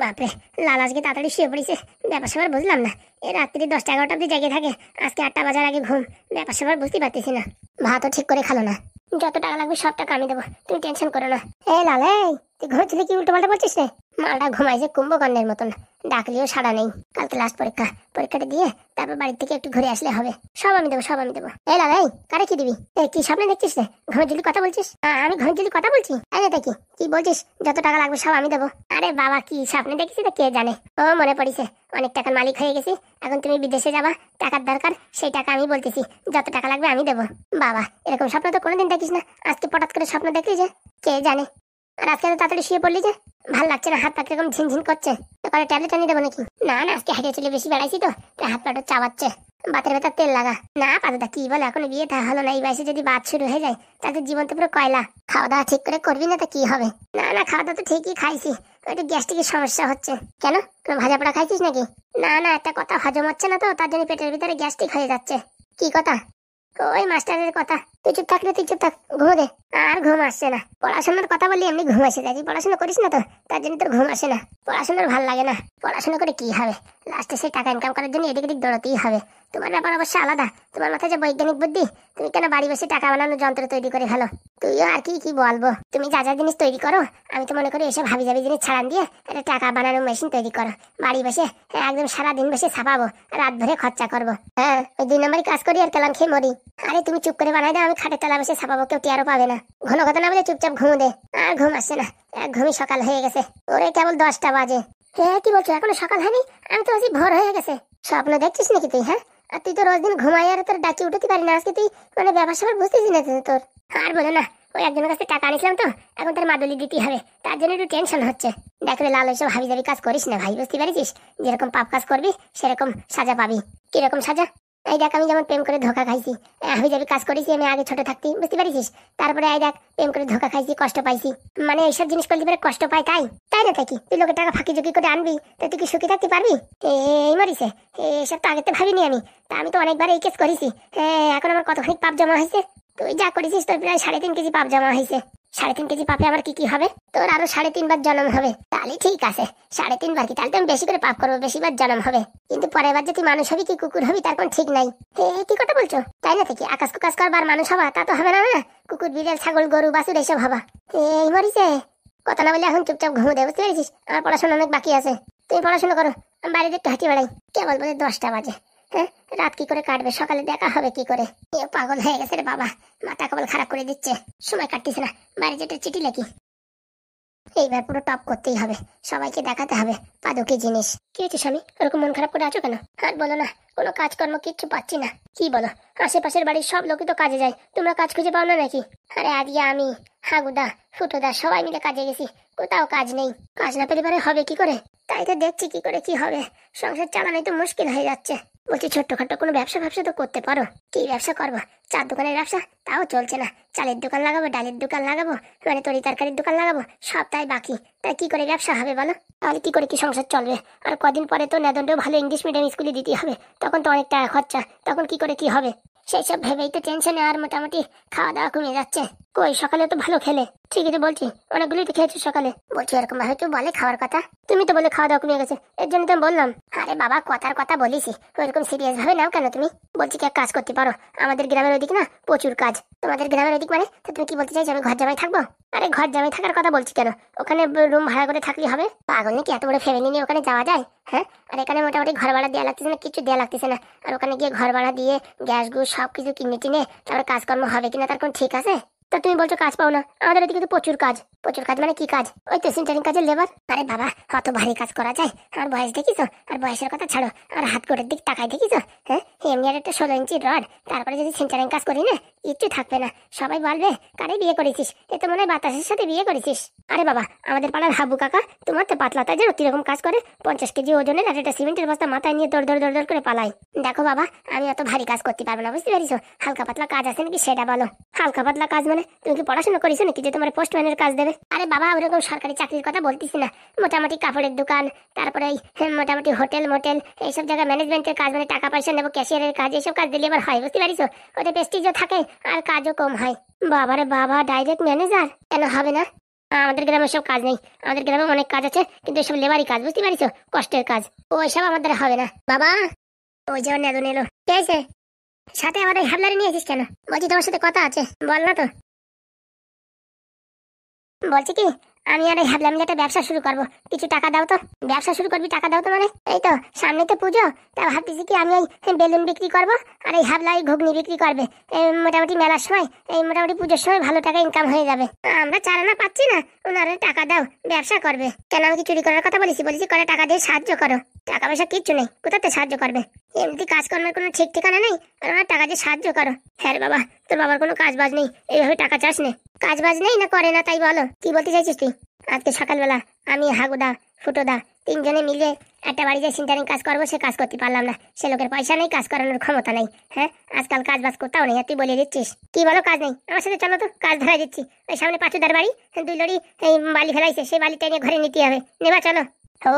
বাপরে, লাল আজকে তাড়াতাড়ি শুয়ে পড়েছে। ব্যাপার সবার বুঝলাম না। এ রাত্রি 10টা 11টা অব্দি জেগে থাকে, আজকে 8টা বাজার আগে ঘুম। ব্যাপার সবার বুঝতে পারতেছি না। ভাতও ঠিক করে খালো না। যত টাকা লাগবে সব টাকা আমি দেবো, তুমি টেনশন করো না। এই লাল, এই তুই ঘুমাচ্ছিলি কি উল্টো পাল্টা বলছিস রে? মালটা ঘুমাইছে কুম্ভকর্ণের মতন, ডাকলেও সাড়া নেই। কালকে লাস্ট পরীক্ষা, পরীক্ষাটা দিয়ে তারপর বাড়ির থেকে একটু ঘুরে আসলে হবে। সব আমি দেবো, সব আমি দেবো। এই লাল, এই কারে কি দিবি? কি স্বপ্নে দেখছিস রে? ঘুমের জুলি কথা বলছিস? আমি ঘুমের জুলি কথা বলছি? দেখি কি বলছিস? যত টাকা লাগবে সব আমি দেবো। আরে বাবা, কি স্বপ্নে দেখছিস তা কে জানে। ও মনে পড়িছে, অনেক টাকার মালিক হয়ে গেছি। এখন তুমি বিদেশে যাবা, টাকার দরকার, সেই টাকা আমি বলতেছি যত টাকা লাগবে আমি দেবো। বাবা, এরকম স্বপ্ন তো কোনোদিন দেখিস না, আজকে হঠাৎ করে স্বপ্ন দেখলি যে? কে জানে। আর আজকে তো তাড়াতাড়ি শুয়ে পড়লি যে? ভাল লাগছে না, হাত পা কিরকম ঝিনঝিন করছে। তাহলে ট্যাবলেট আনিয়ে দেবো নাকি? না না, আজকে হেঁটে চলে বেশি বেড়াইছি তো, তাই হাত পাটা চাবাচ্ছে। বাতের ভেতর তেল লাগা। না পাদুদা, কি বলে, এখন বিয়ে থা হলো না, এই বয়সে যদি বাত শুরু হয়ে যায় তাহলে জীবন তো পুরো কয়লা। খাওয়া দাওয়া ঠিক করে করবি না তো কি হবে? না না, খাওয়া দাওয়া তো ঠিকই খাইছি, একটু গ্যাস্ট্রিকের সমস্যা হচ্ছে। কেন, কোনো ভাজা পোড়া খাইছিস নাকি? না না, একটা কথা হজম হচ্ছে না তো, তার জন্য পেটের ভিতরে গ্যাস্ট্রিক হয়ে যাচ্ছে। কি কথা? ওই মাস্টারের কথা। তুই চুপ থাক রে, তুই চুপ থাক, ঘুমো দে। আর ঘুম আসছে না। পড়াশোনার কথা বললি এমনি ঘুম আসে যায়। পড়াশোনা করিস না তো, তার জন্য তোর ঘুম আসে না। পড়াশোনার ভাল লাগে না। পড়াশোনা করে কি হবে? লাস্টে সেই টাকা ইনকাম করার জন্য এদিক এদিক দৌড়াতেই হবে। তোমার ব্যাপার অবশ্য আলাদা, তোমার মাথায় যে বৈজ্ঞানিক বুদ্ধি, তুমি কেন বাড়ি বসে টাকা বানানোর যন্ত্র তৈরি করে ফেলো। তুইও আর কি কি বলবো, তুমি যা যা জিনিস তৈরি করো, আমি তো মনে করি এসব হাবি জাবি জিনিস ছাড়ান দিয়ে একটা টাকা বানানোর মেশিন তৈরি করো। বাড়ি বসে একদম সারাদিন বসে ছাপাবো, রাত ভরে খরচা করবো। হ্যাঁ, ওই 2 নম্বরই কাজ করি আর কেলাম খেয়ে মরি। আরে তুমি চুপ করে বানাই দাও, আমি খাটের তলা বসে ছাপাবো, কেউ টিয়ারও পাবে না। ঘন কথা না বলে চুপচাপ ঘুমো দে। আর ঘুম আসছে না, এক ঘুমই সকাল হয়ে গেছে। ওরে কেবল 10টা বাজে। কি বলছো, এখনো সকাল হয়নি? আমি তো আজকে ভোর হয়ে গেছে। স্বপ্ন দেখছিস নাকি তুই? হ্যাঁ, আর তুই তো রোজ দিন ঘুমাই আর তোর ডাকি উঠতে পারি না, আজকে তুই মানে ব্যাপার স্যাপার বুঝতেছিস না তোর। আর বলো না, ওই একজনের কাছে টাকা আনিছিলাম তো, এখন তার মাদুলি দিতে হবে, তার জন্য একটু টেনশন হচ্ছে। দেখলে লাল, ওইসব হাবি জাবি কাজ করিস না ভাই, বুঝতে পারিস? যেরকম পাপ কাজ করবি সেরকম সাজা পাবি। কিরকম সাজা? এই দেখ, আমি যেমন প্রেম করে ধোকা খাইছি, হাবি জাবি কাজ করেছি আমি আগে ছোট থাকতে, বুঝতে পারিস? তারপরে এই দেখ, প্রেম করে ধোকা খাইছি, কষ্ট পাইছি। মানে এইসব জিনিস করলে পরে কষ্ট পাই, তাই তাই না? থাকি তুই লোকের টাকা ফাঁকি ঝুঁকি করে আনবি, তো তুই কি সুখী থাকতে পারবি? এই মরিছে, এইসব তো আগে তো ভাবিনি আমি। তা আমি তো অনেকবার এই কেস করেছি। এখন আমার কতখানি পাপ জমা হয়েছে। তুই যা করেছিস তোর প্রায় 3.5 কেজি পাপ জমা হয়েছে। 3.5 কেজি পাপে আমার কি কি হবে? তোর আরো 3.5 বার জন্ম হবে। তাহলে ঠিক আছে, 3.5 বার কি, তাহলে তো আমি বেশি করে পাপ করবো, বেশি বার জন্ম হবে। কিন্তু পরের বার যে তুই মানুষ হবি কি কুকুর হবি তার কোন ঠিক নাই। কি কথা বলছো? তাই না? থেকে আকাশ কুকাশ করবার মানুষ হবা তা তো হবে না। না, কুকুর বিড়াল ছাগল গরু বাছুর এইসব হবা। এই মরিছে, কথা না বলে এখন চুপচাপ ঘুমো দে, বুঝতে পেরেছিস? আমার পড়াশোনা অনেক বাকি আছে, তুমি পড়াশোনা করো, আমি বাইরে একটু হাঁটি বেড়াই। কে বলবো 10টা বাজে? হ্যাঁ, রাত কি করে কাটবে, সকালে দেখা হবে কি করে? পাগল হয়ে গেছে রে বাবা, মাথা কেবল খারাপ করে দিচ্ছে, সময় কাটতেছে না। বাইরে যেটা চিঠি লেখি, এইবার পুরো টপ করতেই হবে, সবাইকে দেখাতে হবে পাদুকে জিনিস। কি হয়েছে স্বামী, ওরকম মন খারাপ করে আছো কেন? আর বলো না, কোনো কাজকর্ম কিচ্ছু পাচ্ছি না। কি বলো, আশেপাশের বাড়ির সব লোকই তো কাজে যায়, তোমরা কাজ খুঁজে পাও না নাকি? আরে আজকে আমি, হাগুদা, ফুটোদা সবাই মিলে কাজে গেছি, কোথাও কাজ নেই। কাজ না পেলে পারে হবে কি করে? তাই তো দেখছি কি করে কি হবে, সংসার চালানোই তো মুশকিল হয়ে যাচ্ছে। বলছি ছোট্টখাটো কোনো ব্যবসা ব্যবসা তো করতে পারো। কি ব্যবসা করবো? চার দোকানের ব্যবসা, তাও চলছে না। চালের দোকান লাগাবো, ডালের দোকান লাগাবো, মানে তরি তরকারির দোকান লাগাবো, সব তাই বাকি। তাই কি করে ব্যবসা হবে বলো? তাহলে কি করে কি সংসার চলবে? আর কদিন পরে তো নেদনটাও ভালো ইংলিশ মিডিয়াম স্কুলে দিতে হবে, তখন তো অনেক টাকা খরচা, তখন কি করে কি হবে? সেই সব ভেবেই তো টেনশনে আর মোটামুটি খাওয়া দাওয়া কমে যাচ্ছে। কই সকালে তো ভালো খেলে। ঠিকই তো বলছি, অনেকগুলোই তো খেয়েছো সকালে। বলছি এরকম ভাবে কেউ বলে খাওয়ার কথা? তুমি তো বলে খাওয়া দাওয়া কমে গেছে, এর জন্য তো আমি বললাম। আরে বাবা, কথার কথা বলিস, ওইরকম সিরিয়াস ভাবে নাও কেন তুমি? বলছি কি এক কাজ করতে পারো, আমাদের গ্রামের ওইদিক না প্রচুর কাজ। তোমাদের গ্রামের ওইদিক মানে তো তুমি কি বলতে চাইছো আমি ঘর জামাই থাকবো? আরে ঘর জামাই থাকার কথা বলছি কেন, ওখানে রুম ভাড়া করে থাকলে হবে। পাগল নাকি, এত বড় ফ্যামিলি নিয়ে ওখানে যাওয়া যায়? হ্যাঁ, আর এখানে মোটামুটি ঘর ভাড়া দেওয়া লাগতেছে না, কিছু দেওয়া লাগতেছে না। আর ওখানে গিয়ে ঘর ভাড়া দিয়ে গ্যাস গুস সবকিছু কিনে টিনে তারপরে কাজকর্ম হবে কিনা তার কোন ঠিক আছে? তা তুমি বলছো কাজ পাও না, আমাদের এদিকে তো প্রচুর কাজ। প্রচুর কাজ মানে কি কাজ? ওই তো সেন্টারিং কাজের লেবার। আরে বাবা, অত ভারী কাজ করা যায়? আর বয়স দেখিছো? আর বয়সের কথা ছাড়ো, আর হাত কোটের দিক তাকাই দেখিছো? হ্যাঁ, এমনি আর একটা 16 ইঞ্চি রড, তারপরে যদি সেন্টারিং কাজ করি না, কিচ্ছু থাকবে না। সবাই বলবে কারে বিয়ে করেছিস, এ তো মনে হয় বাতাসের সাথে বিয়ে করেছিস। আরে বাবা, আমাদের পাড়ার হাবু কাকা, তোমার তো পাতলা, তাই জানো কিরকম কাজ করে? 50 কেজি ওজনের আর একটা সিমেন্টের বস্তা মাথায় নিয়ে দৌড় দৌড় দৌড় দৌড় করে পালাই। দেখো বাবা, আমি অত ভারী কাজ করতে পারবো না, বুঝতে পারিছো? হালকা পাতলা কাজ আছে নাকি সেটা বলো। হালকা পাতলা কাজ মানে তুমি কি পড়াশোনা করেছো নাকি যে তোমার পোস্টম্যানের কাজ দেবে? আরে বাবা, ওরকম সরকারি চাকরির কথা বলতেছি না, মোটামুটি কাপড়ের দোকান, তারপরে মোটামুটি হোটেল মোটেল এইসব জায়গায় ম্যানেজমেন্টের কাজ, মানে টাকা পয়সা নেবো, ক্যাশিয়ারের কাজ, এইসব কাজ দিলে এবার হয়, বুঝতে পারিছো? ওটা প্রেস্টিজও থাকে আর কাজও কম হয়। বাবারে বাবা, ডাইরেক্ট ম্যানেজার? কেন হবে না? আমাদের গ্রামে সব কাজ নেই, আমাদের গ্রামে অনেক কাজ আছে, কিন্তু এসব লেবারই কাজ, বুঝতে পারিস, কষ্টের কাজ। ওইসব আমাদের হবে না বাবা। ওই যে নেদন এলো। কে আছে? সাথে আমাদের হ্যাবলারে নিয়ে এসিস কেন? বলছি তোমার সাথে কথা আছে, বল না তো। বলছি কি, আমি আর এই হ্যাবলা মিলে একটা ব্যবসা শুরু করবো, কিছু টাকা দাও তো। ব্যবসা শুরু করবি, টাকা দাও তো মানে? এই তো সামনে তো পুজো, তা ভাবতেছি কি আমি এই বেলুন বিক্রি করব, আর এই হ্যাবলা এই ঘুগনি বিক্রি করবে। এই মোটামুটি মেলার সময়, এই মোটামুটি পুজোর সময় ভালো টাকা ইনকাম হয়ে যাবে। আমরা চালানা পাচ্ছি না, ওনারা টাকা দাও, ব্যবসা করবে। কেন, আমি কি চুরি করার কথা বলেছি? বলেছি করে টাকা দিয়ে সাহায্য করো। টাকা পয়সা কিচ্ছু নেই, কোথাতে সাহায্য করবে? এমনি কাজকর্মের কোনো ঠিক ঠিকানা নেই, আর ওনার টাকা দিয়ে সাহায্য করো। হ্যাঁ রে বাবা, তোর বাবার কোনো কাজ বাজ নেই, এইভাবে টাকা চাস নে? কাজ বাজ নেই না করে না, তাই বলো কি বলতে চাইছিস তুই? আজকে সকালবেলা আমি, হাগুদা, ফুটোদা তিনজনে মিলে একটা বাড়ি যে সিন্টারিং কাজ করবো, সে কাজ করতে পারলাম না। সে লোকের পয়সা নেই, কাজ করানোর ক্ষমতা নেই। হ্যাঁ, আজকাল কাজ বাজ করতেও নেই, আর তুই বলে দিচ্ছিস? কি বলো কাজ নেই? আমার সাথে চলো তো, কাজ ধরা দিচ্ছি। ওই সামনে পাঁচুদার বাড়ি, 2 লরি এই বালি ফেলাইছে, সেই বালিটা নিয়ে ঘরে নিতে হবে, নেবা চলো। ও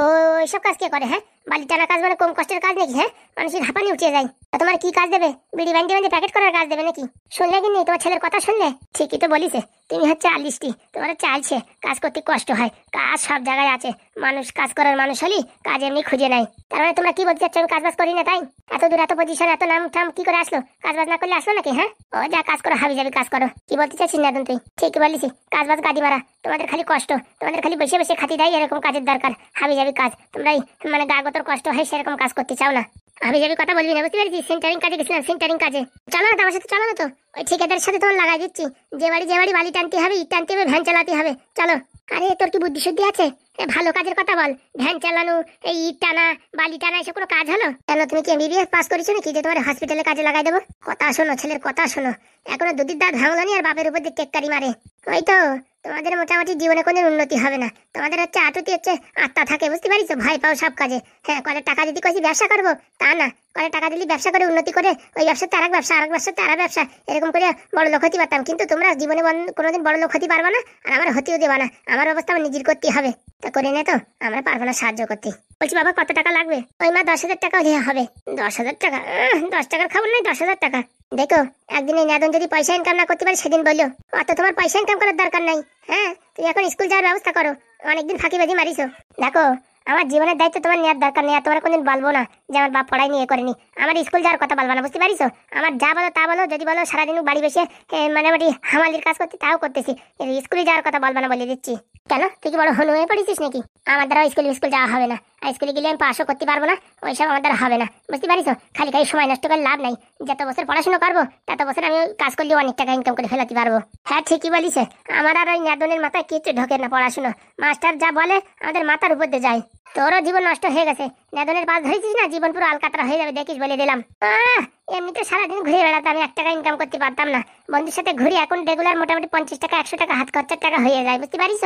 এইসব কাজ কে করে? হ্যাঁ, বালি টানা কাজ মানে কম কষ্টের কাজ নাকি? হ্যাঁ, মানুষের হাঁপানি উঠিয়ে যায়। তোমার কি কাজ দেবে? বিড়ি বান্ডি বান্ডি প্যাকেট করার কাজ দেবে নাকি? শুনলে কি নেই তোমার ছেলের কথা? শুনলে? ঠিকই তো বলিছে, তুমি হচ্ছে আলিশটি, তোমার চাইছে কাজ করতে কষ্ট হয়। কাজ সব জায়গায় আছে, মানুষ কাজ করার মানুষ হলি কাজ এমনি খুঁজে নাই। তার মানে তোমরা কি বলতে চাচ্ছ আমি কাজ বাজ করি না তাই? এত দূর, এত পজিশন, এত নাম ঠাম কি করে আসলো? কাজ বাজ না করলে আসলো নাকি? হ্যাঁ, ও যা কাজ করো, হাবি যাবি কাজ করো। কি বলতে চাচ্ছিস না তুই? ঠিকই বলিছি, কাজ বাজ গাদি মারা, তোমাদের খালি কষ্ট, তোমাদের খালি বসে বসে খাতি দেয়, এরকম কাজের দরকার। হাবি যাবি কাজ তোমরাই, মানে গা গতর কষ্ট হয় সেরকম কাজ করতে চাও না। আমি যাবি কথা বলবি না, বুঝতে পেরেছি? সেন্টারিং কাজে গেছিলাম, সেন্টারিং কাজে। চলো না তোমার সাথে, চলো না তো, ওই ঠিকাদারের সাথে তোমার লাগাই দিচ্ছি। যে বাড়ি বালি টানতে হবে, ইট টানতে হবে, ভ্যান চালাতে হবে, চলো। আরে তোর কি বুদ্ধি শুদ্ধি আছে? ভালো কাজের কথা বল। ভ্যান চালানো, এই ইট টানা, বালি টানা, এসব কোনো কাজ হলো? কেন, তুমি কি এমবিবিএস পাস করেছো নাকি যে তোমার হসপিটালে কাজে লাগাই দেবো? কথা শোনো, ছেলের কথা শোনো। এখনো দুদির দাঁত ভাঙলানি আর বাপের উপর দিয়ে টেক্কারি মারে। ওই তো তোমাদের মোটামুটি জীবনে কোনো উন্নতি হবে না। তোমাদের হচ্ছে আটুতি হচ্ছে আত্মা থাকে, বুঝতে পারিস? ভয় পাও সব কাজে। হ্যাঁ, কলে টাকা যদি কইছি ব্যবসা করবো, তা না। কলে টাকা দিলি ব্যবসা করে উন্নতি করে, ওই ব্যবসাতে আরেক ব্যবসা, আরেক ব্যবসাতে আরেক ব্যবসা, এরকম করে বড় লোক হতে পারতাম। কিন্তু তোমরা জীবনে কোনোদিন বড় লোক হতে পারবে না, আর আমার হতেও দেবা না। আমার অবস্থা আমার নিজের করতে হবে, তা করে নে তো, আমরা পারবো না সাহায্য করতে। বলছি বাবা, কত টাকা লাগবে? ওই মা 10,000 টাকা হলে হবে। 10,000 টাকা? 10 টাকার খবর নাই, 10,000 টাকা। দেখো, একদিন এই নাদন যদি পয়সা ইনকাম না করতে পারে সেদিন বললো। অত তোমার পয়সা ইনকাম করার দরকার নাই। হ্যাঁ, তুমি এখন স্কুল যাওয়ার ব্যবস্থা করো, অনেকদিন ফাঁকিবাজি মারিছো। দেখো, আমার জীবনের দায়িত্ব তোমার নেওয়ার দরকার নেই, আর তোমার কোনদিন বলবো না যে আমার বাপ পড়াই নিয়ে করেনি। আমার স্কুল যাওয়ার কথা বলবো না, বুঝতে পারিস? আমার যা বলো তা বলো, যদি বলো সারাদিন বাড়ি বসে মোটামুটি হামালির কাজ করতে, তাও করতেছি। স্কুলে যাওয়ার কথা বলবো না বলে দিচ্ছি। কেন, তুই কি বড় হনু হয়ে পড়েছিস নাকি? আমার দ্বারা স্কুল যাওয়া হবে না, আর স্কুলে গেলে আমি পাশও করতে পারবো না, ওইসব আমার দ্বারা হবে না, বুঝতে পারিস? খালি খালি সময় নষ্ট করে লাভ নাই। যত বছর পড়াশোনা করবো তত বছর আমি কাজ করলে অনেক টাকা ইনকাম করে ফেলাতে পারবো। হ্যাঁ, ঠিকই বলিস। আমার আর ওই নাদনের মাথায় কিছু ঢোকে না পড়াশোনা। মাস্টার যা বলে আমাদের মাথার উপর দিয়ে যায়। তোরও জীবন নষ্ট হয়ে গেছে, নাদনের পাশ ধরেছিস না, জীবন পুরো আলকাতরা হয়ে যাবে, দেখিস বলে দিলাম। এমনিতে সারাদিন ঘুরে বেড়াতে আমি 1 টাকা ইনকাম করতে পারতাম না। বন্ধুর সাথে ঘুরি, এখন রেগুলার মোটামুটি 50 টাকা 100 টাকা হাত খরচার টাকা হয়ে যায়, বুঝতে পারিস?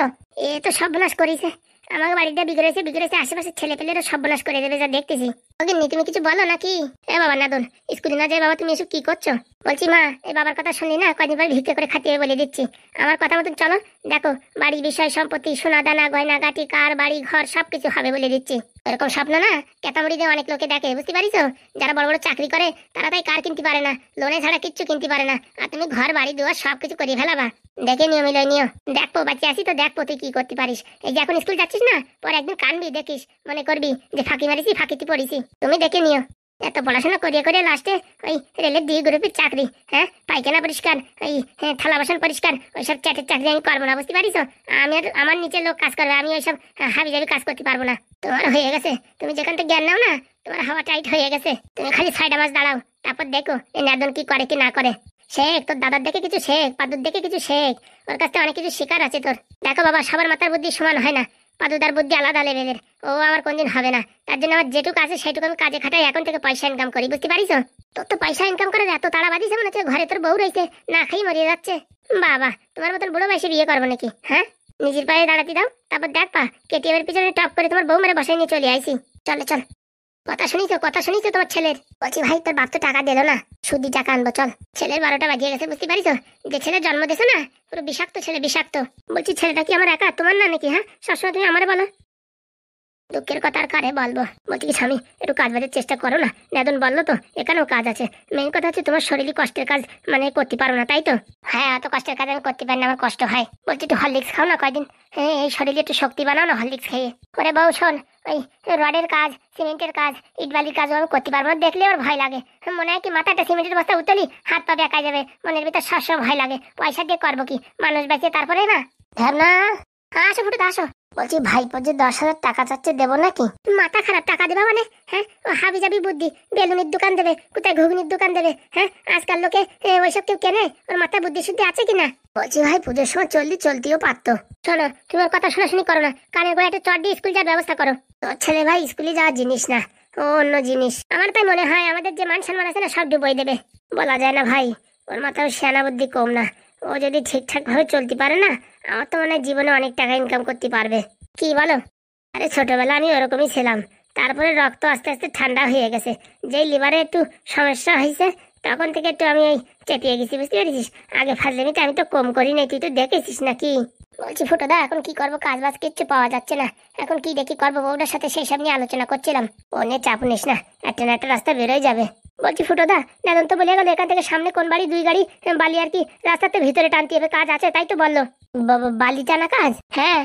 এ তো সর্বনাশ করেছে, আমাকে বাড়িটা বিগড়েছে, আশেপাশে ছেলে পেলেরও সর্বনাশ করে দেবে, যা দেখতেছি। ওগিন্নি, তুমি কিছু বলো নাকি? এ বাবা নাদন, স্কুলে না যাই বাবা, তুমি এসব কি করছো? বলছি মা, এই বাবার কথা শুনলি না, কয়দিন পরে ভিক্ষে করে খাতে হবে বলে দিচ্ছি। আমার কথা মতন চলো, দেখো বাড়ির বিষয় সম্পত্তি, সোনা দানা গয়না গাটি, কার বাড়ি ঘর সবকিছু হবে বলে দিচ্ছি। এরকম স্বপ্ন না কেতামড়ি দিয়ে অনেক লোকে দেখে, বুঝতে পারিস? যারা বড় বড় চাকরি করে তারা তাই কার কিনতে পারে না, লোনে ছাড়া কিচ্ছু কিনতে পারে না, আর তুমি ঘর বাড়ি দুয়ার সবকিছু করে ফেলাবা। দেখে নিও, মিলয় নিও। দেখবো বাচ্চা আসি তো, দেখবো তুই কি করতে পারিস। এই যে এখন স্কুল যাচ্ছিস না, পরে একদিন কানবি, দেখিস, মনে করবি যে ফাঁকি মারিছি, ফাঁকিতে পড়িছি। তুমি দেখে নিও। এত পড়াশোনা করিয়ে লাস্টে ওই রেলের 2 গ্রুপের চাকরি, হ্যাঁ, পায়খানা পরিষ্কার, ওই থালা বাসন পরিষ্কার, ওইসব চ্যাটের চাকরি আমি করবো না, বুঝতে পারিস? আমার নিচে লোক কাজ করবে, আমি ওইসব হাবি জাবি কাজ করতে পারবো না। তোমার হয়ে গেছে, তুমি যেখান থেকে জ্ঞান নাও না, তোমার হাওয়া টাইট হয়ে গেছে। তুমি খালি 6টা মাস দাঁড়াও, তারপর দেখো এই নাদন কি করে কি না করে। শেখ, তোর দাদার দেখে কিছু শেখ, পাদুর দেখে কিছু শেখ, ওর কাছ থেকে অনেক কিছু শেখার আছে তোর। দেখো বাবা, সবার মাথার বুদ্ধি সমান হয় না, পাদুদার বুদ্ধি আলাদা লেভেলের, ও আমার কোনদিন হবে না। তার জন্য আমার যেটুকু আছে সেটুকু আমি কাজে খাটাই, এখন থেকে পয়সা ইনকাম করি, বুঝতে পারিস? তোর তো পয়সা ইনকাম করার এত তাড়া বাঁধিছে, মনে হচ্ছে ঘরে তোর বউ রয়েছে, না খাই মরিয়ে যাচ্ছে। বাবা, তোমার মতন বুড়ো বয়সে বিয়ে করবো নাকি? হ্যাঁ, নিজের পায়ে দাঁড়াতে দাও, তারপর দেখবা কেটিএমের পিছনে টপ করে তোমার বউ মেরে বসাই নিয়ে চলে আইসি। চল চল, কথা শুনিস তোমার ছেলের? বলছি ভাই, তোর বাপ তো টাকা দিল না, সুদি টাকা আনবো, চল। ছেলের 12টা বাজিয়ে গেছে, বুঝতে পারিস? যে ছেলে জন্ম দিয়েছে না, পুরো বিষাক্ত ছেলে, বিষাক্ত। বলছি ছেলেটা কি আমার একা, তোমার না নাকি? হ্যাঁ, সবসময় তুমি আমারে বলো। দুঃখের কথা আর কারে বলবো। বলছি কি স্বামী, একটু কাজ বাজের চেষ্টা করো না। নেদন বললো তো এখানেও কাজ আছে। মেইন কথা হচ্ছে তোমার শরীরই কষ্টের কাজ মানে করতে পারো না, তাই তো? হ্যাঁ, এত কষ্টের কাজ আমি করতে পারি না, আমার কষ্ট হয়। বলছি একটু হরলিক্স খাও না কয়দিন। হ্যাঁ, এই শরীরে একটু শক্তি বানাও না হরলিক্স খেয়ে। করে বউ শোন, ওই রডের কাজ, সিমেন্টের কাজ, ইট বালির কাজও আমি করতে পারবো না, দেখলে ওর ভয় লাগে। মনে হয় কি মাথাটা সিমেন্টের বস্তা উতলি হাত পা বেঁকা যাবে, মনের ভিতর সব ভয় লাগে। পয়সা দিয়ে করবো কি, মানুষ বেঁচে তারপরে না। না, আসো ফুটে আসো। বলছি ভাইপো যে 10,000 টাকা চাচ্ছে, দেবো নাকি? মাথা খারাপ, টাকা দেবা মানে? হ্যাঁ, ও হাবি যাবি বুদ্ধি, বেলুনির দোকান দেবে, কোথায় ঘুগনির দোকান দেবে? হ্যাঁ, আজকাল লোকে ওইসব কেউ কেনে? ওর মাথায় বুদ্ধি শুদ্ধি আছে কিনা? বলছি ভাই পুজোর সময় চলতেও পারতো। শোনো, তুমি ওর কথা শোনাশুনি করো না, কানের গোড়া একটা চট দিয়ে স্কুল যাওয়ার ব্যবস্থা করো। তোর ছেলে ভাই স্কুলে যাওয়ার জিনিস না, ও অন্য জিনিস। আমার তাই মনে হয় আমাদের যে মান সম্মান আছে না, সব ডুবই দেবে। বলা যায় না ভাই, ওর মাথাও সেনা বুদ্ধি কম না। ও যদি ঠিকঠাক ভাবে চলতে পারে না, আমার তো মনে হয় জীবনে অনেক টাকা ইনকাম করতে পারবে। কি বলো? আরে ছোটবেলা আমি ওরকমই ছিলাম, তারপরে রক্ত আস্তে আস্তে ঠান্ডা হয়ে গেছে। যেই লিভারে একটু সমস্যা হয়েছে তখন থেকে একটু আমি এই চেপিয়ে গেছি, বুঝতে পেরেছিস? আগে ফাজলামিতে আমি তো কম করি নাই, তুই তো দেখেছিস নাকি? বলছি ফুটোদা, এখন কি করবো? কাজ বাজ কিচ্ছু পাওয়া যাচ্ছে না, এখন কি দেখি করবো? বউটার সাথে সেই সব নিয়ে আলোচনা করছিলাম। ও নিয়ে চাপ নিস না, একটা না একটা রাস্তা বেরোয় যাবে। বলছি ফুটোদা, নেদন তো বলে গেল এখান থেকে সামনে কোন বাড়ি 2 গাড়ি বালি আর কি রাস্তাতে ভিতরে টানতে হবে, কাজ আছে তাই তো বললো। বালি টানা কাজ? হ্যাঁ।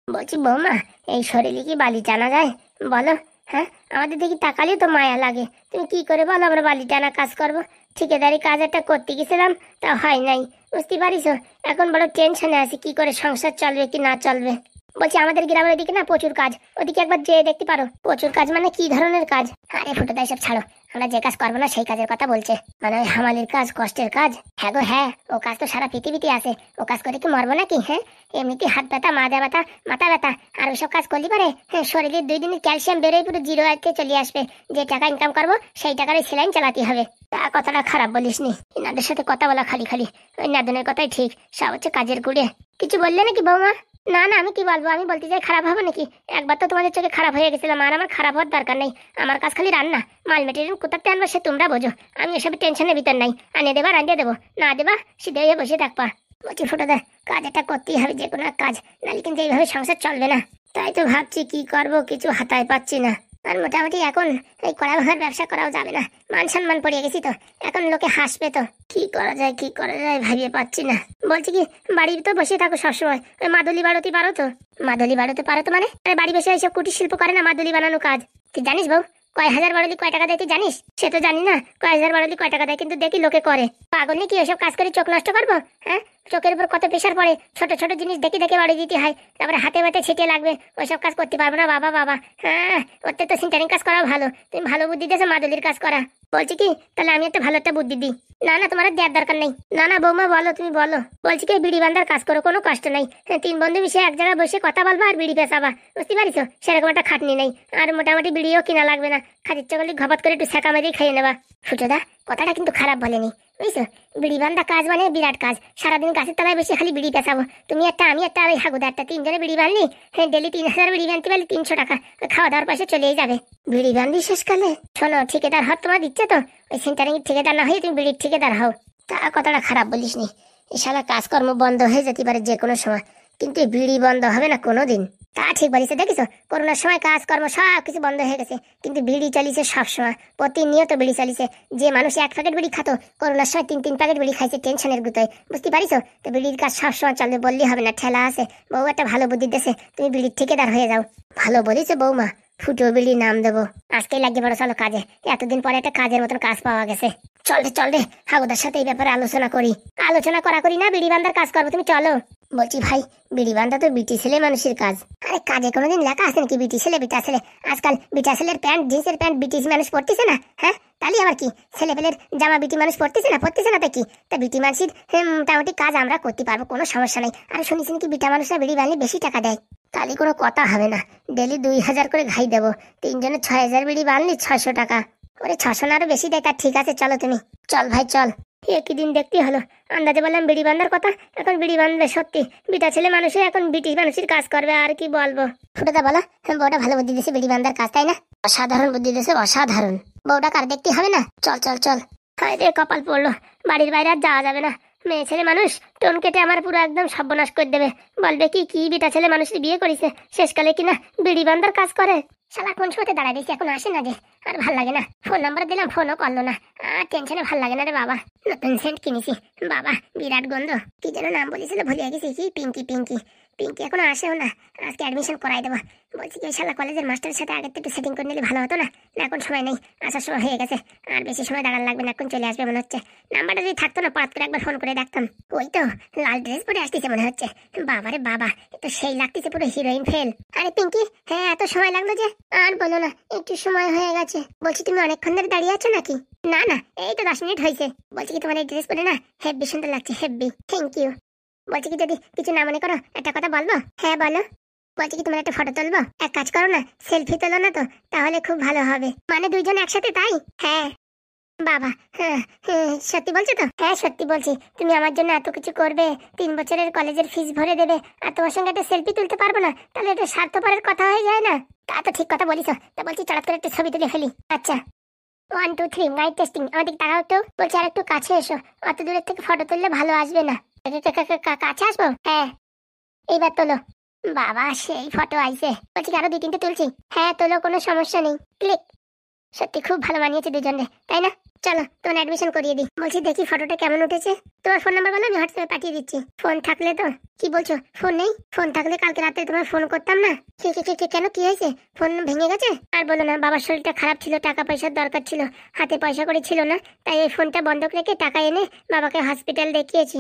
বলছি বৌমা, এই শরীরে কি বালি টানা যায় বলো? হ্যাঁ, আমাদের দেখি তাকালেও তো মায়া লাগে। তুমি কি করে বলো আমরা বালি টানা কাজ করবো? ঠিকাদারি কাজ একটা করতে গেছিলাম, তা হয় নাই, বুঝতে পারিস? এখন বড় টেনশনে আছি, কি করে সংসার চলবে কি না চলবে। বলছি আমাদের গ্রামের ওদিকে না প্রচুর কাজ, ওদিকে একবার যেয়ে দেখতে পারো। প্রচুর কাজ মানে কি ধরনের কাজ? আরে ফুটোদা এসব ছাড়ো, আমরা যে কাজ করবো না সেই কাজের কথা বলছে। মানে ওই হামালির কাজ, কষ্টের কাজ। হ্যাঁ গো হ্যাঁ, ও কাজ তো সারা পৃথিবীতে আছে, ও কাজ করে কি মরবো নাকি? হ্যাঁ, এমনিতে হাত ব্যথা, মাজা ব্যথা, মাথা ব্যথা, আর ওইসব কাজ করলে পারে হ্যাঁ শরীরের 2 দিনের ক্যালসিয়াম বেরোয় পুরো জিরো আয়তে চলে আসবে। যে টাকা ইনকাম করবো সেই টাকার সেলাইন চালাতে হবে। তা কথাটা খারাপ বলিস নি, এনাদের সাথে কথা বলা খালি খালি। ওই নাদনের কথাই ঠিক, সব হচ্ছে কাজের গুড়ে। কিছু বললে নাকি বৌমা? না না, আমি কি বলবো? আমি বলতে চাই খারাপ হবে নাকি? একবার তো তোমাদের চোখে খারাপ হয়ে গেছিলাম, আর আমার খারাপ হওয়ার দরকার নেই। আমার কাজ খালি রান্না, মাল মেটেরিয়াল কোথাতে আনবো সে তোমরা বোঝো। আমি এসবের টেনশনের ভিতর নাই, আনিয়ে দেবা রান্ধিয়ে দেবো, না দেবা সিধে হয়ে বসে থাকবা। বলছি ফুটোদা, কাজ একটা করতেই হবে, যে কোনো কাজ, নাহলে কিন্তু এইভাবে সংসার চলবে না। তাই তো ভাবছি কি করব, কিছু হাতায় পাচ্ছি না। আর মোটামুটি এখন এই কড়া ভাঙার ব্যবসা করাও যাবে না, মান সম্মান পড়ে গেছি তো, এখন লোকে হাসবে তো। কি করা যায় ভাবিয়ে পাচ্ছি না। বলছি কি, বাড়ি তো বসে থাকো সবসময়, ওই মাদুলি বাড়তে পারো তো? মাদুলি বাড়তে পারো তো মানে? আরে বাড়ি বসে এইসব কুটির শিল্প করে না, মাদুলি বানানো কাজ। তুই জানিস বউ, কয় হাজার বাড়লি কয় টাকা দেয় তুই জানিস? সে তো জানি না কয় হাজার বাড়লি কয় টাকা দেয়, কিন্তু দেখি লোকে করে। পাগল নাকি ওইসব কাজ করে চোখ নষ্ট করবো? হ্যাঁ, চোখের উপর কত প্রেশার পড়ে, ছোট ছোট জিনিস দেখে দেখে বাড়ি দিতে হয়, তারপরে হাতে হাতে ছিটিয়ে লাগবে, ওইসব কাজ করতে পারবো না বাবা বাবা। হ্যাঁ, ওতে তো সিন্টারিং কাজ করা ভালো, তুমি ভালো বুদ্ধি দিয়েছো মাদুলির কাজ করা। বলছি কি, তাহলে আমি একটা ভালো একটা বুদ্ধি দিই। না না, তোমার দেওয়ার দরকার নেই। না না বৌমা বলো, তুমি বলো। বলছি কি, বিড়ি বান্ধার কাজ করো, কোনো কষ্ট নাই। হ্যাঁ, 3 বন্ধু মিশে এক জায়গায় বসে কথা বলবা আর বিড়ি পেঁচাবা, বুঝতে পারিছো? সেরকম একটা খাটনি নেই, আর মোটামুটি বিড়িও কিনা লাগবে না, খাজির চকলি ঘপাত করে একটু সেকা মেরেই খেয়ে নেবা। ফুটোদা, কথাটা কিন্তু খারাপ বলেনি, বুঝছো? বিড়ি বান্ধা কাজ মানে বিরাট কাজ, সারাদিন গাছের তলায় বসে খালি বিড়ি পেঁচাবো, তুমি একটা আমি একটা ওই হাগুদা একটা, 3 জনে বিড়ি বানলি, হ্যাঁ ডেলি 3,000 বিড়ি বানতে পারলে 300 টাকা খাওয়া দাওয়ার পয়সা চলেই যাবে। বিড়ি বানলি শেষকালে। শোনো, ঠিকাদার হাত তোমার দিচ্ছে তো, ওই সেন্টারিং ঠিকাদার না হয়ে তুমি বিড়ির ঠিকাদার হও। তা কথাটা খারাপ বলিস নি, এই শালা কাজকর্ম বন্ধ হয়ে যেতে পারে যে কোনো সময়, কিন্তু বিড়ি বন্ধ হবে না কোনোদিন। তা ঠিক বলিস, দেখিস করোনার সময় কাজকর্ম সব কিছু বন্ধ হয়ে গেছে, কিন্তু বিড়ি চালিয়েছে সবসময়, প্রতিনিয়ত বিড়ি চালিয়েছে। যে মানুষ 1 প্যাকেট বিড়ি খাতো, করোনার সময় 3 প্যাকেট বিড়ি খাইছে টেনশনের গুতোয়, বুঝতে পারিস? তো বিড়ির কাজ সবসময় চলবে বললেই হবে না, ঠেলা আছে। বউ একটা ভালো বুদ্ধি দেশে, তুমি বিড়ির ঠিকাদার হয়ে যাও। ভালো বলিস বৌমা, ফুটো বিড়ি নাম দেবো, আজকেই লাগিয়ে বড় চলো কাজে, এতদিন পরে একটা কাজের মতন কাজ পাওয়া গেছে। চল রে হাগুদার সাথে এই ব্যাপারে আলোচনা করি। আলোচনা করি না, বিড়ি বান্ধার কাজ করবো, তুমি চলো। বলছি ভাই, বিড়ি বান্ধা তো বিটি ছেলে মানুষের কাজ। আরে কাজে কোনোদিন লেখা আছে নাকি বিটি ছেলে বিটা ছেলে? আজকাল বিটা ছেলের প্যান্ট, জিন্সের প্যান্ট বিটি মানুষ পড়তেছে না? হ্যাঁ, তাহলে আবার কি ছেলে পেলের জামা বিটি মানুষ পড়তেছে না তো কি? তা বিটি মানুষের মোটামুটি কাজ আমরা করতে পারবো, কোনো সমস্যা নেই। আর শুনেছি নাকি বিটা মানুষরা বিড়ি বানলে বেশি টাকা দেয়, তাহলে কোনো কথা হবে না, ডেলি 2,000 করে ঘাই দেবো, 3 জনে 6,000 বিড়ি বানলি 600 টাকা। ওরে 600 না আরো বেশি দেয়, তা ঠিক আছে চলো তুমি। চল ভাই চল। একই দিন দেখতে হলো, আন্দাজে বললাম বিড়ি বান্ধার কথা, এখন বিড়ি বান্ধবে সত্যি। বিটা ছেলে মানুষের এখন বিটি মানুষের কাজ করবে, আর কি বলবো। ফুটোদা বলো, বউটা ভালো বুদ্ধি দিয়েছে বিড়ি বান্ধার কাজ, তাই না? অসাধারণ বুদ্ধি দিয়েছে, অসাধারণ। বউটা কার দেখতে হবে না? চল চল চল। হায় রে কপাল পড়লো, বাড়ির বাইরে আর যাওয়া যাবে না, মেয়ে ছেলে মানুষ টোন কেটে আমার পুরো একদম সর্বনাশ করে দেবে। বলবে কি কি বিটা ছেলে মানুষের বিয়ে করেছে, শেষকালে কিনা বিড়ি বান্ধার কাজ করে। শালা কোন সময়তে দাঁড়ায় দিয়েছি, এখন আসে না যে। আর ভাল লাগে না, ফোন নাম্বার দিলাম ফোনও করলো না। আর টেনশনে ভাল লাগে না রে বাবা। নতুন সেন্ট কিনেছি বাবা, বিরাট গন্ধ। কি যেন নাম বলেছিল ভুলে গেছি, কি পিঙ্কি পিঙ্কি পিঙ্কি এখনো আসেও না। আজকে অ্যাডমিশন করাই দেবো। বলছি কি ওই শালা কলেজের মাস্টারের সাথে আগে একটু সেটিং করে নিলে ভালো হতো না? না এখন সময় নেই, আসার সময় হয়ে গেছে। আর বেশি সময় দাঁড়ান লাগবে না, এখন চলে আসবে মনে হচ্ছে। নাম্বারটা যদি থাকতো না পাত করে একবার ফোন করে ডাকতাম। ওই তো লাল ড্রেস পরে আসতেছে মনে হচ্ছে। বাবারে বাবা, এ তো সেই লাগতেছে, পুরো হিরোইন ফেল। আরে পিঙ্কি, হ্যাঁ এত সময় লাগলো যে? আর বলো না, একটু সময় হয়ে গেছে। বলছি তুমি অনেকক্ষণ ধরে দাঁড়িয়ে আছো নাকি? না না, এই তো 10 মিনিট হয়েছে। বলছি কি তোমার এই ড্রেস পরে না হেব্বি সুন্দর লাগছে, হেব্বি। Thank you. বলছি কি যদি কিছু না মনে করো একটা কথা বলবো? হ্যাঁ বলো। বলছি কি তোমার একটা ফটো তুলবো? এক কাজ করো না, সেলফি তোলো না তো, তাহলে খুব ভালো হবে। মানে দুইজন একসাথে, তাই? হ্যাঁ। বাবা, হ্যাঁ হ্যাঁ, সত্যি বলছো তো? হ্যাঁ সত্যি বলছি। তুমি আমার জন্য এত কিছু করবে, 3 বছরের কলেজের ফিস ভরে দেবে, আর তোমার সঙ্গে একটা সেলফি তুলতে পারবো না? তাহলে এটা স্বার্থপরের কথা হয়ে যায় না? তা তো ঠিক কথা বলিস। তা বলছি চড়াত করে একটা ছবি তুলে ফেলি। আচ্ছা 1 2 3 নাইট টেস্টিং। আমাদের তাকাও তো। বলছি আর একটু কাছে এসো, অত দূরের থেকে ফটো তুললে ভালো আসবে না। কাছে আসবো? হ্যাঁ। এইবার তোলো। বাবা সেই ফটো আইছে। বলছি কি আরো 2 3টে তুলছি? হ্যাঁ তোলো, কোনো সমস্যা নেই। ক্লিক। সত্যি খুব ভালো মানিয়েছে দুজনে, তাই না? চলো তোমার অ্যাডমিশন করিয়ে দিই। বলছি দেখি ফটোটা কেমন উঠেছে। তোমার ফোন নাম্বার বলো, আমি হোয়াটসঅ্যাপে পাঠিয়ে দিচ্ছি। ফোন থাকলে তো? কি বলছো ফোন নেই? ফোন থাকলে কালকে রাতে তোমার ফোন করতাম না। কেন কি হয়েছে? ফোন ভেঙে গেছে? আর বলো না, বাবার শরীরটা খারাপ ছিল, টাকা পয়সার দরকার ছিল, হাতে পয়সা করে ছিল না, তাই এই ফোনটা বন্ধক রেখে টাকা এনে বাবাকে হসপিটাল দেখিয়েছি।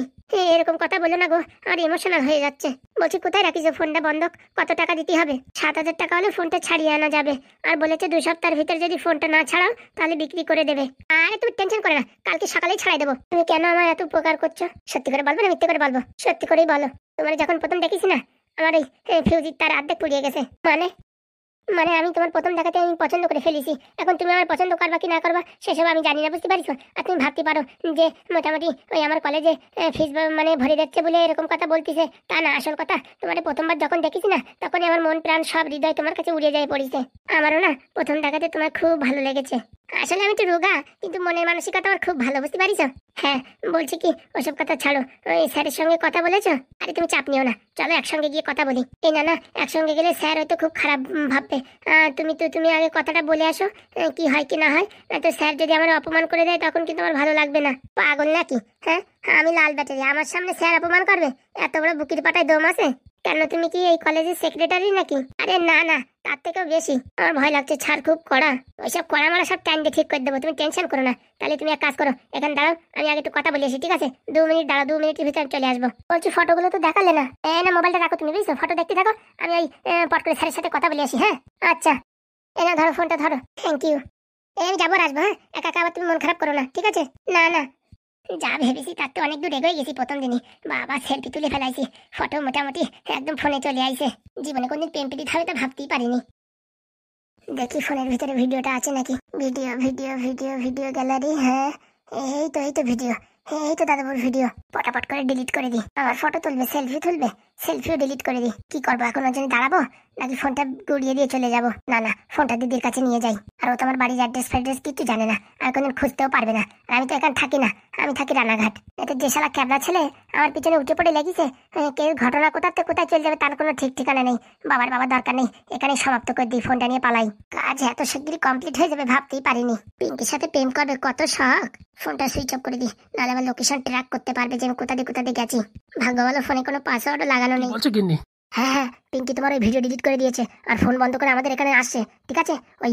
এরকম কথা বলো না গো, আমার ইমোশনাল হয়ে যাচ্ছে। বলছি কোথায় রাখিছো ফোনটা বন্ধক? কত টাকা দিতে হবে? 7,000 টাকা হলে ফোনটা ছাড়িয়ে আনা যাবে। আর বলেছে 2 সপ্তাহের ভিতরে যদি ফোনটা না ছাড়াও তাহলে বিক্রি করে দেবে। আরে তুমি টেনশন করে না, কালকে সকালেই ছাড়াই দেবো। তুমি কেন আমার এত উপকার করছো? সত্যি করে বলবো না মিথ্যে করে বলবো? সত্যি করেই বলো। তোমার যখন প্রথম দেখেছি না, আমার এই ফিউজির তার অর্ধেক পুড়িয়ে গেছে। মানে মানে আমি তোমার প্রথম দেখাতে আমি পছন্দ করে ফেলেছি। এখন তুমি আমার পছন্দ করবা কি না করবা সেসব আমি জানি না, বুঝতে পারিস? আর তুমি ভাবতে পারো যে মোটামুটি ওই আমার কলেজে ফিস মানে ভরে যাচ্ছে বলে এরকম কথা বলতিছে। তা না, আসল কথা তোমার প্রথমবার যখন দেখেছি না, তখনই আমার মন প্রাণ সব হৃদয় তোমার কাছে উড়ে যায় পড়েছে। আমারও না প্রথম দেখাতে তোমার খুব ভালো লেগেছে। আসলে আমি তো রোগা, কিন্তু মনের মানসিকতা আমার খুব ভালো, বুঝতে পারিস? হ্যাঁ বলছি কি ওসব কথা ছাড়ো, ওই স্যারের সঙ্গে কথা বলেছো? আরে তুমি চাপ নিও না, চলো একসঙ্গে গিয়ে কথা বলি। এই না না, একসঙ্গে গেলে স্যার হয়তো খুব খারাপ ভাববে। তুমি আগে কথাটা বলে আসো, কি হয় কি না হয়। তো স্যার যদি আমার অপমান করে দেয় তখন কিন্তু আমার ভালো লাগবে না। পাগল নাকি? হ্যাঁ আমি লাল ব্যাটারি, আমার সামনে স্যার অপমান করবে? এত বড় বুকির পাটায় দম আছে? কেন তুমি কি এই কলেজের সেক্রেটারি নাকি? আরে না না, তার থেকেও বেশি। আমার ভয় লাগছে, ছাড় খুব কড়া। ওইসব কড়া মারা সব টাইম দিয়ে ঠিক করে দেবো, তুমি টেনশন করো না। তাহলে তুমি এক কাজ করো, এখানে দাঁড়াও, আমি আগে একটু কথা বলে আসি, ঠিক আছে? 2 মিনিট দাঁড়াও, 2 মিনিটের ভিতরে আমি চলে আসবো। বলছি ফটোগুলো তো দেখালে না। না মোবাইলটা রাখো তুমি, বুঝছো? ফটো দেখতে থাকো, আমি ওই পট করে স্যারের সাথে কথা বলে আসি। হ্যাঁ আচ্ছা, না ধরো ফোনটা ধরো। Thank you. আমি যাবো আর আসবো। হ্যাঁ একা একা আবার তুমি মন খারাপ করো না, ঠিক আছে? না না, যা ভেবেছি তার তো অনেক দূর এগোয় গেছি প্রথম দিনই। বাবা সেলফি তুলে ফেলাইছি, ফটো মোটামুটি একদম ফোনে চলে আইছে। জীবনে কোনদিন প্রেম প্রীতি হবে তা ভাবতেই পারিনি। দেখি ফোনের ভিতরে ভিডিওটা আছে নাকি। Video video video video gallery, হ্যাঁ এই তো ভিডিও। এই তো দাদাবুর ভিডিও। পটাপট করে ডিলিট করে দিই। আমার ফটো তুলবে, সেলফি তুলবে, সেলফিও ডিলিট করে দিই। কি করবো এখন, ওর জন্য দাঁড়াবো নাকি ফোনটা গুড়িয়ে দিয়ে চলে যাবো? না না, ফোনটা দিদির কাছে নিয়ে যাই। আর ও তো আমার বাড়ির অ্যাড্রেস ফ্যাড্রেস কিছু জানে না, আর কোনদিন খুঁজতেও পারবে না। আর আমি তো এখানে থাকি না, আমি থাকি রানাঘাট। এতে যে শালা ক্যাবলা ছেলে আমার পিছনে উঠে পড়ে লেগেছে, কেউ ঘটনা কোথা থেকে কোথায় চলে যাবে তার কোনো ঠিক ঠিকানা নেই। বাবার দরকার নেই, এখানেই সমাপ্ত করে দিই, ফোনটা নিয়ে পালাই। কাজ এত শিগগিরই কমপ্লিট হয়ে যাবে ভাবতেই পারিনি। পিঙ্কির সাথে প্রেম করবে কত শখ। ফোনটা সুইচ অফ করে দিই, নাহলে আমার লোকেশন ট্র্যাক করতে পারবে যে আমি কোথা দিয়ে গেছি। ভাগ্য ভালো ফোনে কোনো পাসওয়ার্ডও লাগানো নেই। হ্যাঁ পিঙ্কি তোমার ওই ভিডিও ডিলিট করে দিয়েছে, আর ফোন বন্ধ করে আমাদের এখানে আসছে, ঠিক আছে? ওই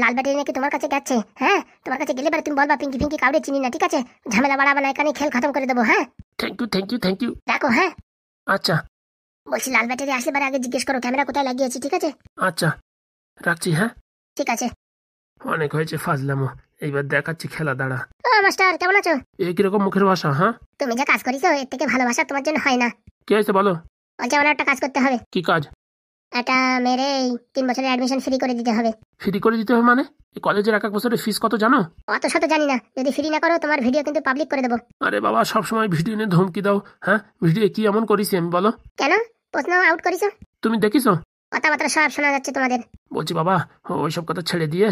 লাল ব্যাটারি নাকি তোমার কাছে গেছে। হ্যাঁ তোমার কাছে গেলে তুমি বলবা পিঙ্কি ফিঙ্কি কাউরে চিনি না, ঠিক আছে? ঝামেলা বাড়াবা না, এখানে খেল খতম করে দেবো। হ্যাঁ থ্যাংক ইউ দেখো। হ্যাঁ আচ্ছা বলছি লাল ব্যাটারি আসলে বারে আগে জিজ্ঞেস করো ক্যামেরা কোথায় লাগিয়েছি, ঠিক আছে? আচ্ছা রাখছি। হ্যাঁ ঠিক আছে। অনেক হয়েছে ফাজলামো, এইবার দেখাচ্ছি খেলা। দাঁড়া। ও মাস্টার কেমন আছো? এই কিরকম মুখের ভাষা? হ্যাঁ তুমি যা কাজ করিছো এর থেকে ভালোবাসা তোমার জন্য হয় না। কি হয়েছে বলো? বলছি আমার একটা কাজ করতে হবে। কি কাজ? একটা মেরে 3 বছরের অ্যাডমিশন ফ্রি করে দিতে হবে। ফ্রি করে দিতে হবে মানে? এই কলেজের 1 বছরের ফিস কত জানো? অত শত জানি না, যদি ফ্রি না করো তোমার ভিডিও কিন্তু পাবলিক করে দেবো। আরে বাবা, সবসময় ভিডিও নিয়ে ধমকি দাও। হ্যাঁ ভিডিও কি এমন করিস আমি বলো? কেন প্রশ্ন আউট করিছো? তুমি দেখিছো? কথাবার্তা সব শোনা যাচ্ছে তোমাদের। বলছি বাবা, ওইসব কথা ছেড়ে দিয়ে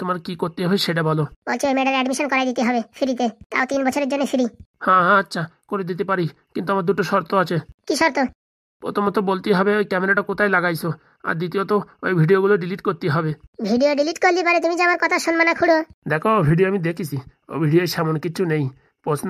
তোমার কি করতে হবে সেটা বলো। বলছি ওই মেয়েটার অ্যাডমিশন করাই দিতে হবে ফ্রিতে, তাও 3 বছরের জন্য ফ্রি। হ্যাঁ হ্যাঁ আচ্ছা, করে দিতে পারি, কিন্তু আমার দুটো শর্ত আছে। কি শর্ত? প্রথমত বলতে হবে ওই ক্যামেরাটা কোথায় লাগাইছো, আর দ্বিতীয়ত ওই ভিডিওগুলো ডিলিট করতে হবে। ভিডিও ডিলিট করলি পারে, তুমি যে আমার কথা শুনবে না খুড়ো। দেখো ভিডিও আমি দেখেছি, ও ভিডিও সেমন কিছু নেই, প্রশ্ন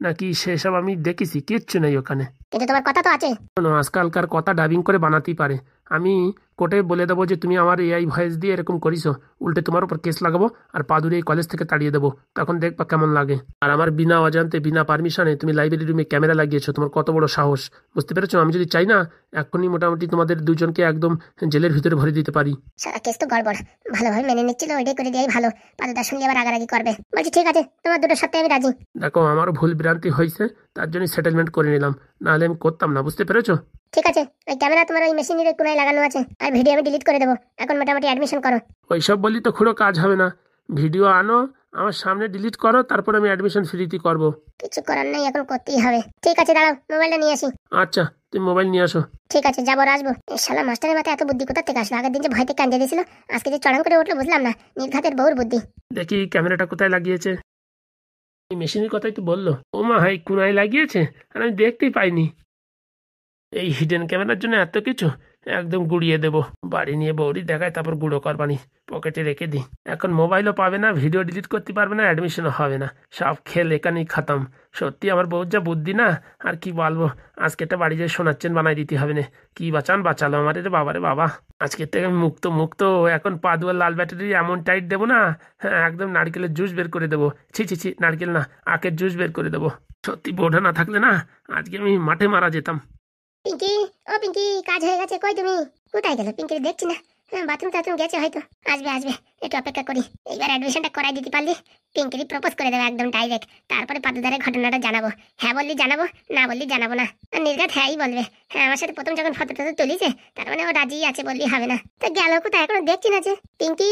নাকি সেসব আমি দেখেছি, কিচ্ছু নেই ওখানে। কিন্তু তোমার কথা তো আছে। শোনো, আজকালকার কথা ডাবিং করে বানাতেই পারে। আমি কোর্টে বলে দেবো যে তুমি আমার এআই ভয়েস দিয়ে এরকম করিছো, উল্টে তোমার উপর কেস লাগাবো আর পাদুরি এই কলেজ থেকে তাড়িয়ে দেবো, তখন দেখবা কেমন লাগে। আর আমার বিনা অজান্তে বিনা পারমিশনে তুমি লাইব্রেরি রুমে ক্যামেরা লাগিয়েছো, তোমার কত বড় সাহস, বুঝতে পেরেছো? আমি যদি চাই না এখনই মোটামুটি তোমাদের দুজনকে একদম জেলের ভিতরে ভরে দিতে পারি। সারা কেস তো গড়বড়, ভালোভাবে মেনে নিচ্ছিল, ওইটাই করে দিয়াই ভালো। পাদুদা শুনলে আবার রাগারাগি করবে। বলছি ঠিক আছে, তোমার দুটোর সাথে আমি রাজি। দেখো আমারও ভুল ভ্রান্তি হয়েছে, তার জন্য সেটেলমেন্ট করে নিলাম, নাহলে আমি করতাম না, বুঝতে পেরেছো? ঠিক আছে, ওই ক্যামেরা তোমার ওই মেশিনের কোনায় লাগানো আছে, আর ভিডিও আমি ডিলিট করে দেবো। এখন মোটামুটি অ্যাডমিশন করো। ওইসব বললি তো খুঁড়ো কাজ হবে না, ভিডিও আনো আমার সামনে ডিলিট করো, তারপর আমি অ্যাডমিশন ফ্রিতে করবো। কিছু করার নেই, এখন করতেই হবে। ঠিক আছে দাঁড়াও, মোবাইলটা নিয়ে আসি। আচ্ছা তুমি মোবাইল নিয়ে আসো। ঠিক আছে, যাবো আর আসবো। এই শালা মাস্টারের মাথায় এত বুদ্ধি কোথা থেকে আসলো? আগের দিন যে ভয়তে কান্দে দিয়েছিল, আজকে যে চড়ান করে উঠলো বুঝলাম না। নির্ঘাতের বউর বুদ্ধি। দেখি ক্যামেরাটা কোথায় লাগিয়েছে। এই মেশিনের কথাই তো বললো। ও মা, হাই কোনায় লাগিয়েছে আর আমি দেখতেই পাইনি। এই হিডেন ক্যামেরার জন্য এত কিছু, একদম গুড়িয়ে দেবো, বাড়ি নিয়ে বৌরি দেখায়, তারপর গুঁড়ো করবানি, পকেটে রেখে দিই। এখন মোবাইলও পাবে না, ভিডিও ডিলিট করতে পারবে না, অ্যাডমিশনও হবে না, সব খেল এখানেই খতম। সত্যি আমার বউর যা বুদ্ধি না, আর কি বলবো। আজকে একটা বাড়ি যেয়ে সোনার চেন বানাই দিতে হবে না। কি বাঁচালো আমার রে বাবা রে বাবা। আজকে থেকে আমি মুক্ত। এখন পাদুয়ার লাল ব্যাটারি এমন টাইট দেবো না, হ্যাঁ একদম নারকেলের জুস বের করে দেবো। ছি নারকেল না, আখের জুস বের করে দেবো। সত্যি বউটা না থাকলে না আজকে আমি মাঠে মারা যেতাম। পিঙ্কি, ও পিঙ্কি, কাজ হয়ে গেছে, কই তুমি? কোথায় গেল পিঙ্কি? দেখছি না। বাথরুম গেছে হয়তো, আসবে একটু অপেক্ষা করি। এইবার অ্যাডমিশনটা করাই দিতে পারলি পিঙ্কিরি প্রপোজ করে দেবে একদম ডাইরেক্ট। তারপরে পাদুদারের ঘটনাটা জানাবো। হ্যাঁ বললি জানাবো, না বললি জানাবো না। আর নির্ঘাত হ্যাঁই বলবে। হ্যাঁ, আমার সাথে প্রথম যখন ফটো তুলিছে, তার মানে ও রাজি আছে বললি হবে না। তো গেল কোথায়, এখনো দেখছি না যে। পিঙ্কি,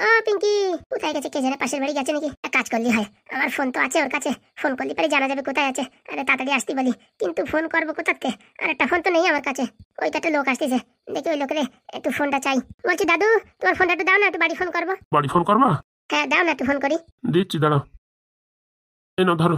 ও পিঙ্কি, কোথায় গেছে কে জানে? পাশের বাড়ি গেছে নাকি? এক কাজ করলি হয়, আমার ফোন তো আছে ওর কাছে, ফোন করলি পরে জানা যাবে কোথায় আছে। আরে তাড়াতাড়ি আসতে বলি, কিন্তু ফোন করবো কোথাকে? আর একটা ফোন তো নেই আমার কাছে। ওইটা একটা লোক আসতেছে, দেখি ওই লোকের একটু ফোনটা চাই। বলছি দাদু, তোমার ফোনটা একটু দাও না, একটু বাড়ি ফোন করবো। বাড়ি ফোন করবা? হ্যাঁ দাও না, একটু ফোন করি। দিচ্ছি, দাঁড়াও। এই নাও ধরো।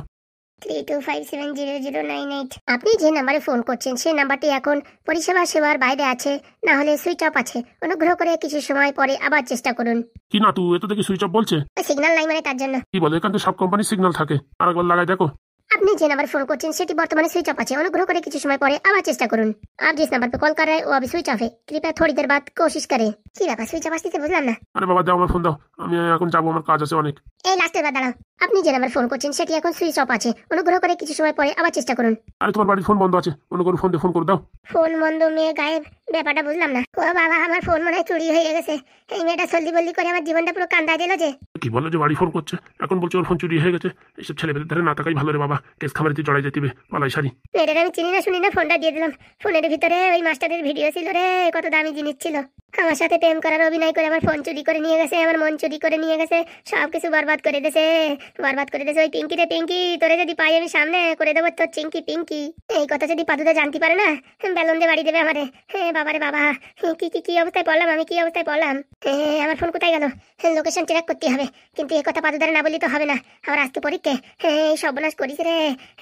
32570098। আপনি যে নাম্বারে ফোন করছেন সেই নাম্বারটি এখন পরিষেবা সেবার বাইরে আছে, না হলে সুইচ অফ আছে। অনুগ্রহ করে কিছু সময় পরে আবার চেষ্টা করুন। কি না, তুই এত দেখি সুইচ অফ বলছে। ওই সিগন্যাল নাই মানে তার জন্য। কি বলে, এখান থেকে সব কোম্পানির সিগন্যাল থাকে, আরেকবার লাগাই দেখো। আপনি যে नंबर फोन করছেন সেটি বর্তমানে সুইচ অফ আছে। অনুগ্রহ করে কিছু সময় পরে আবার চেষ্টা করুন। आप जिस नंबर पे कॉल कर रहे हैं वो अभी स्विच ऑफ है। कृपया थोड़ी देर बाद कोशिश करें। কি ব্যাপার, সুইচ অফ আসতেছে বুঝলাম না। আরে বাবা দাও আমার ফোন দাও, আমি এখন যাবো, আমার কাজ আছে অনেক। এই লাস্টের বার দাঁড়াও। আপনি যে নাম্বার ফোন করছেন সেটি এখন সুইচ অফ আছে। অনুগ্রহ করে কিছু সময় পরে আবার চেষ্টা করুন। আরে তোমার বাড়ির ফোন বন্ধ আছে, অন্য কোনো ফোন দিয়ে ফোন করে দাও। ফোন বন্ধ, মেয়ে গায়েব, ব্যাপারটা বুঝলাম না। ও বাবা, আমার ফোন মনে হয় চুরি হয়ে গেছে। এই মেয়েটা সল্লি বল্লি করে আমার জীবনটা পুরো কান্দা দিল যে। কি বলো যে বাড়ি ফোন করছে, এখন বলছে ওর ফোন চুরি হয়ে গেছে। এইসব ছেলেপেলের ধারে না থাকাই ভালো রে বাবা, কেস খামারিতে জড়াই যেতে হবে, পালাই সারি। মেয়েটার আমি চিনি না শুনি না, ফোনটা দিয়ে দিলাম। ফোনের ভিতরে ওই মাস্টারের ভিডিও ছিল রে, কত দামি জিনিস ছিল। আমার সাথে প্রেম করার অভিনয় করে আমার ফোন চুরি করে নিয়ে গেছে, আমার মন চুরি করে নিয়ে গেছে, সব কিছু বরবাদ করে দিয়েছে, বরবাদ করে দিয়েছে। ওই পিঙ্কি রে পিঙ্কি, তোরে যদি পাই আমি সামনে করে দেবো তোর চিঙ্কি পিঙ্কি। এই কথা যদি পাদুদা জানতে পারে না, বেলুন দিয়ে বাড়ি দেবে আমারে। হ্যাঁ বাবারে বাবা, কি অবস্থায় পড়লাম আমি, কি অবস্থায় পড়লাম। আমার ফোন কোথায় গেল? লোকেশন ট্র্যাক করতে হবে, কিন্তু এই কথা পাদুদারে না বলি তো হবে না। আমার আজকে পরীক্ষা, এই সর্বনাশ করিস রে।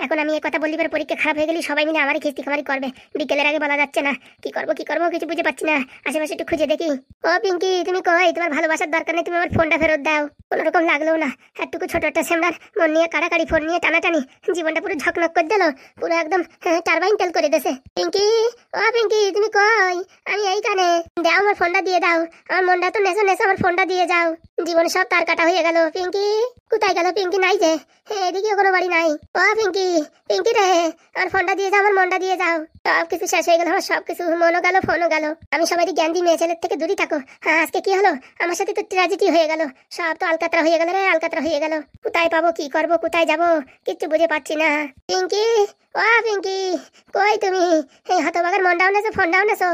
এখন আমি এই কথা বললি পরে পরীক্ষা খারাপ হয়ে গেলে সবাই মিলে আমার খিস্তি খামারি করবে। বিকেলের আগে বলা যাচ্ছে না, কি করবো কিছু বুঝে পাচ্ছি না। আশেপাশে একটু খুঁজে দেখি। ও পিঙ্কি, তুমি কই? তোমার ভালোবাসার দরকার নেই, তুমি আমার ফোনটা ফেরত দাও। কোনো রকম লাগলেও না, একটুকু ছোট একটা সেমরার মন নিয়ে কাড়াকাড়ি, ফোন নিয়ে টানাটানি, জীবনটা পুরো ঝকনক করে দিল, পুরো একদম টারবাইন তেল করে দিয়েছে। পিঙ্কি, ও পিঙ্কি, তুমি কই? আমি এইখানে। দাও আমার ফোনটা দিয়ে দাও, আমার মনটা তো নেশো নেশো, আমার ফোনটা দিয়ে যাও। জীবনে সব তার কাটা হয়ে গেল। পিঙ্কি কোথায় গেল? পিঙ্কি নাই যে, এদিকেও কোনো বাড়ি নাই। ও পিঙ্কি, পিঙ্কি রে, আমার ফোনটা দিয়ে যাও, আমার মনটা দিয়ে যাও। সব কিছু শেষ হয়ে গেল, আমার সব কিছু, মনও গেল ফোনও গেল। আমি সবাই জ্ঞান দিই মেয়ে ছেলের থেকে দূরে থাকো। হ্যাঁ, আজকে কি হলো? আমার সাথে তো ট্র্যাজেডি হয়ে গেল, সব তো আলকাতরা হয়ে গেল রে, আলকাতরা হয়ে গেল। কোথায় পাবো, কি করবো, কোথায় যাবো, কিচ্ছু বুঝে পাচ্ছি না। পিঙ্কি, ও পিঙ্কি, কই তুমি? এই হতবাগার মনটাও নেছো, ফোনটাও নেছো।